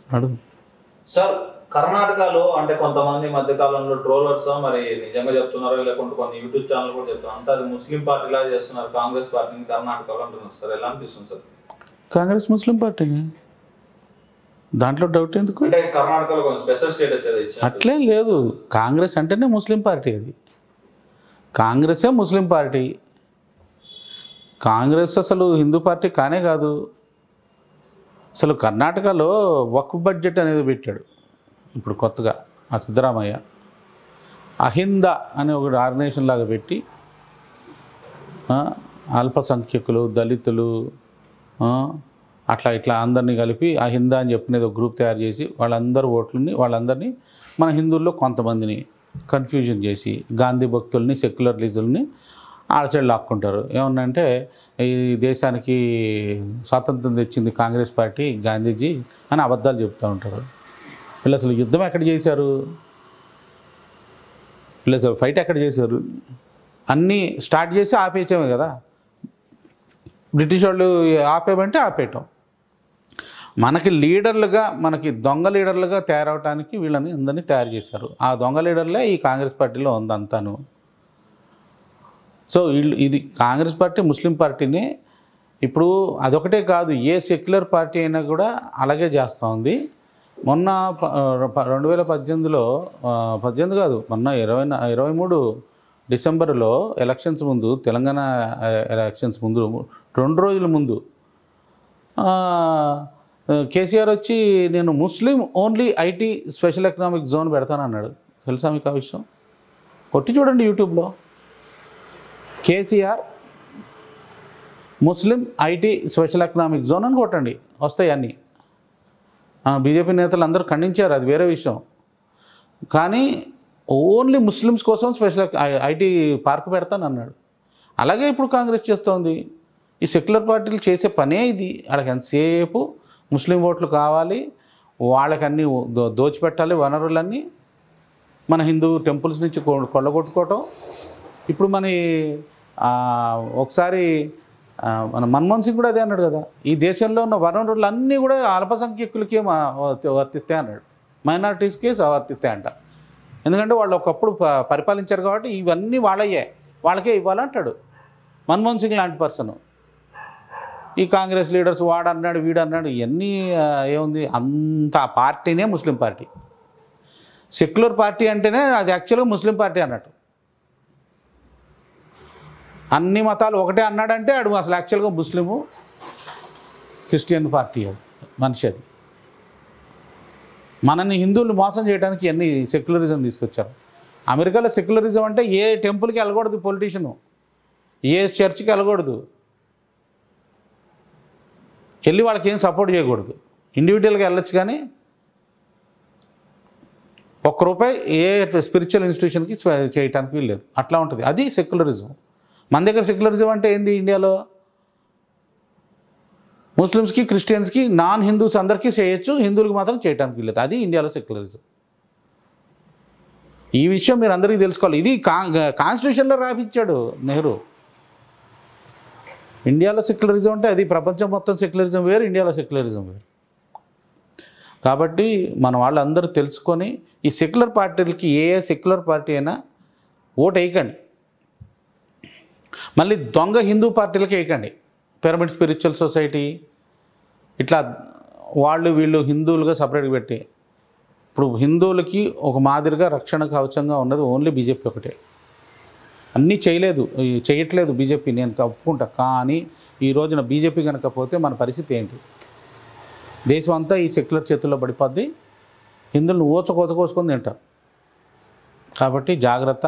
అడుగు సార్. కర్ణాటకలో అంటే కొంతమంది మధ్యకాలంలో ట్రోలర్స్ మరి నిజంగా చెప్తున్నారు, లేకుంటే కొన్ని యూట్యూబ్ ఛానల్ కూడా చెప్తున్నారు, అంతా అది ముస్లిం పార్టీలా చేస్తున్నారు కాంగ్రెస్ పార్టీని కర్ణాటకలో అంటున్నారు సార్. ఎలా అనిపిస్తుంది సార్? కాంగ్రెస్ ముస్లిం పార్టీ, దాంట్లో డౌట్ ఎందుకు? అంటే కర్ణాటకలో కొంచెం స్పెషల్ స్టేటస్ ఏదో ఇచ్చారు. అట్లేం లేదు. కాంగ్రెస్ అంటేనే ముస్లిం పార్టీ. అది కాంగ్రెసే ముస్లిం పార్టీ. కాంగ్రెస్ అసలు హిందూ పార్టీ కానే కాదు. అసలు కర్ణాటకలో వక్ఫ్ బడ్జెట్ అనేది పెట్టాడు ఇప్పుడు కొత్తగా ఆ సిద్ధరామయ్య. అహింద అనే ఒక ఆర్గనైజేషన్ లాగా పెట్టి అల్పసంఖ్యకులు, దళితులు, అట్లా ఇట్లా అందరినీ కలిపి అహింద అని చెప్పినది ఒక గ్రూప్ తయారు చేసి వాళ్ళందరినీ మన హిందువుల్లో కొంతమందిని కన్ఫ్యూజన్ చేసి గాంధీ భక్తుల్ని, సెక్యులరిజంని ఆడచెడు లాక్కుంటారు. ఏమన్నంటే ఈ దేశానికి స్వాతంత్రం తెచ్చింది కాంగ్రెస్ పార్టీ, గాంధీజీ అని అబద్ధాలు చెప్తూ ఉంటారు. వీళ్ళు అసలు యుద్ధం ఎక్కడ చేశారు? వీళ్ళు అసలు ఫైట్ ఎక్కడ చేశారు? అన్నీ స్టార్ట్ చేసి ఆపేయటమే కదా. బ్రిటిష్ వాళ్ళు ఆపేయమంటే ఆపేయటం. మనకి లీడర్లుగా, మనకి దొంగ లీడర్లుగా తయారవడానికి వీళ్ళని అందరినీ తయారు చేశారు. ఆ దొంగ లీడర్లే ఈ కాంగ్రెస్ పార్టీలో ఉందంతాను. సో ఇది కాంగ్రెస్ పార్టీ ముస్లిం పార్టీనే. ఇప్పుడు అదొకటే కాదు, ఏ సెక్యులర్ పార్టీ అయినా కూడా అలాగే చేస్తూ ఉంది. మొన్న 2018లో 18 కాదు, మొన్న 23 డిసెంబర్లో ఎలక్షన్స్ ముందు, తెలంగాణ ఎలక్షన్స్ ముందు 2 రోజుల ముందు కేసీఆర్ వచ్చి నేను Muslim only IT special economic zone పెడతానన్నాడు. తెలుసా మీకు ఆ విషయం? కొట్టి చూడండి యూట్యూబ్లో, KCR Muslim IT special economic zone అని కొట్టండి, వస్తాయి అన్నీ. బీజేపీ నేతలు అందరూ ఖండించారు, అది వేరే విషయం. కానీ ఓన్లీ ముస్లిమ్స్ కోసం స్పెషల్ ఐటీ పార్క్ పెడతానన్నాడు. అలాగే ఇప్పుడు కాంగ్రెస్ చేస్తోంది. ఈ సెక్యులర్ పార్టీలు చేసే పనే ఇది. వాళ్ళకి ఎంతసేపు ముస్లిం ఓట్లు కావాలి, వాళ్ళకి అన్నీ దోచిపెట్టాలి వనరులన్నీ, మన హిందూ టెంపుల్స్ నుంచి కొల్లగొట్టుకోవటం. ఇప్పుడు ఒకసారి మన మన్మోహన్ సింగ్ కూడా అదే అన్నాడు కదా, ఈ దేశంలో ఉన్న వనరులన్నీ కూడా అల్పసంఖ్యకులకే వర్తిస్తాయి అన్నాడు, మైనారిటీస్కి వర్తిస్తాయి అంట. ఎందుకంటే వాళ్ళు ఒకప్పుడు పరిపాలించారు కాబట్టి ఇవన్నీ వాళ్ళకే ఇవ్వాలంటాడు మన్మోహన్ సింగ్ లాంటి పర్సన్. ఈ కాంగ్రెస్ లీడర్స్ వాడన్నాడు వీడన్నాడు, ఇవన్నీ ఏముంది, అంత పార్టీనే ముస్లిం పార్టీ. సెక్యులర్ పార్టీ అంటేనే అది యాక్చువల్గా ముస్లిం పార్టీ అన్నట్టు. అన్ని మతాలు ఒకటే అన్నాడంటే అడు అసలు యాక్చువల్గా ముస్లిము క్రిస్టియన్ పార్టీ. అది మనిషి. అది మనల్ని హిందువులు మోసం చేయడానికి అన్ని సెక్యులరిజం తీసుకొచ్చారు. అమెరికాలో సెక్యులరిజం అంటే ఏ టెంపుల్కి వెళ్ళకూడదు పొలిటీషియను, ఏ చర్చ్కి వెళ్ళకూడదు, వెళ్ళి వాళ్ళకి ఏం సపోర్ట్ చేయకూడదు, ఇండివిజువల్గా వెళ్ళొచ్చు. కానీ ₹1 ఏ స్పిరిచువల్ ఇన్స్టిట్యూషన్కి చేయటానికి వీల్లేదు. అట్లా ఉంటుంది. అది సెక్యులరిజం. మన దగ్గర సెక్యులరిజం అంటే ఏంది? ఇండియాలో ముస్లిమ్స్కి, క్రిస్టియన్స్కి, నాన్ హిందూస్ అందరికీ చేయొచ్చు, హిందువులకు మాత్రం చేయడానికి వీల్లేదు. అది ఇండియాలో సెక్యులరిజం. ఈ విషయం మీరు అందరికీ తెలుసుకోవాలి. ఇది కాన్స్టిట్యూషన్లో రాపించాడు నెహ్రూ. ఇండియాలో సెక్యులరిజం అంటే అది ప్రపంచం మొత్తం సెక్యులరిజం వేరు, ఇండియాలో సెక్యులరిజం వేరు. కాబట్టి మన వాళ్ళందరూ తెలుసుకొని ఈ సెక్యులర్ పార్టీలకి ఏ సెక్యులర్ పార్టీ అయినా ఓటు వేయకండి. మళ్ళీ దొంగ హిందూ పార్టీలకి వేయకండి. పిరమిడ్ స్పిరిచువల్ సొసైటీ ఇట్లా వీళ్ళు హిందువులుగా సపరేట్గా పెట్టి, ఇప్పుడు హిందువులకి ఒక మాదిరిగా రక్షణ కవచంగా ఉన్నది ఓన్లీ బీజేపీ ఒకటే. అన్నీ చేయట్లేదు బీజేపీ, నేను ఒప్పుకుంటా. కానీ ఈ రోజున బీజేపీ కనుక పోతే మన పరిస్థితి ఏంటి? దేశం అంతా ఈ సెక్యులర్ చేతుల్లో పడిపోద్ది, హిందువులను కోత కోసుకొని తింటారు. కాబట్టి జాగ్రత్త,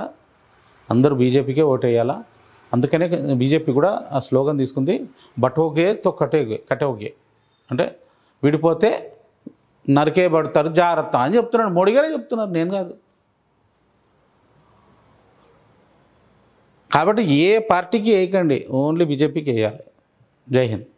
అందరూ బీజేపీకే ఓటు వేయాలా. అందుకనే బీజేపీ కూడా ఆ స్లోగన్ తీసుకుంది, బటోగే తో కటోగే, అంటే విడిపోతే నరికే పడతారు జాగ్రత్త అని చెప్తున్నాడు. మోడీ గారే చెప్తున్నారు, నేను కాదు. కాబట్టి ఏ పార్టీకి వేయకండి, ఓన్లీ బీజేపీకి వేయాలి. జై హింద్.